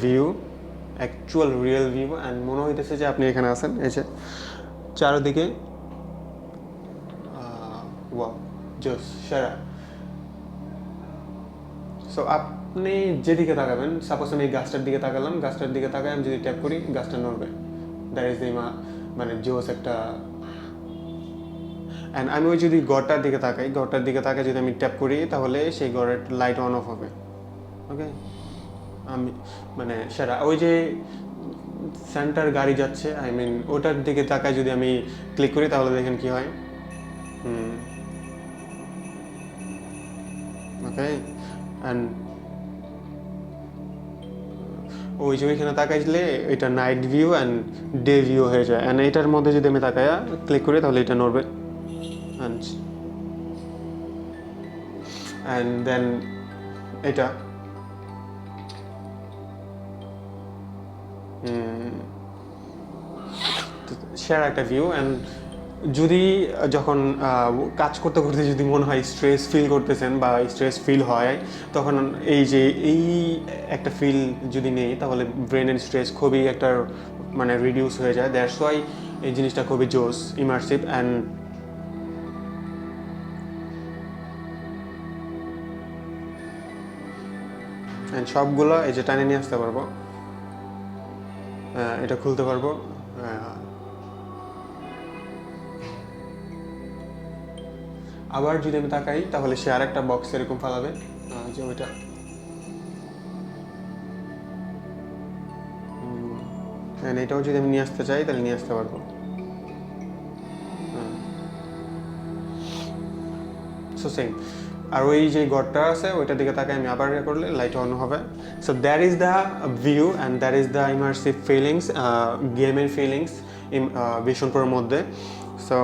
View, actual real view, and মনে হইতেছে যে আপনি এখানে আছেন। এই যে চারদিকে ওয়াও, জোস, সেরা। সো আপনি যেদিকে তাকাবেন, সাপোজ আমি গাছটার দিকে তাকালাম, গাছটার দিকে তাকায় আমি যদি ট্যাপ করি গাছটা নড়বে। দ্যাট ইজ দি মানে জোস একটা। অ্যান্ড আমি ওই যদি ঘরটার দিকে তাকাই, ঘরটার দিকে তাকায় যদি আমি ট্যাপ করি তাহলে সেই ঘরের লাইট অন অফ হবে। ওকে, আমি মানে সেরা। ওই যে সেন্টার গাড়ি যাচ্ছে, আই মিন ওটার দিকে তাকায় যদি আমি ক্লিক করি তাহলে দেখেন কি হয়। ওকে, অ্যান্ড ওই যে ওইখানে তাকাইলে এটা night view and day view হয়ে যায়। অ্যান্ড এটার মধ্যে যদি আমি তাকায়া ক্লিক করি তাহলে এটা নড়বে। অ্যান্ড দেন এটা সেরা একটা ভিউ। অ্যান্ড যদি যখন কাজ করতে করতে যদি মনে হয় স্ট্রেস ফিল করতেছেন বা স্ট্রেস ফিল হয়, তখন এই যে এই একটা ফিল যদি নেই তাহলে ব্রেনের স্ট্রেস খুবই একটা মানে রিডিউস হয়ে যায়। দ্যাটস ওয়াই এই জিনিসটা খুবই জোস, ইমার্সিভ। অ্যান্ড সবগুলো এই যে টানে নিয়ে আসতে পারবো, এটা খুলতে পারবো। আবার যদি আমি তাকাই তাহলে সে আর একটা বক্স এরকম ফালাবে, যে ওইটা এটাও যদি আমি নিয়ে আসতে চাই তাহলে নিয়ে আসতে পারবো। So same. আর ওই যে ঘরটা আছে ওইটার দিকে তাকে আমি আবার করলে লাইট অন হবে। So that is the view and that is the immersive feelings, গেমের ফিলিংস ভিশন প্রোর মধ্যে। সো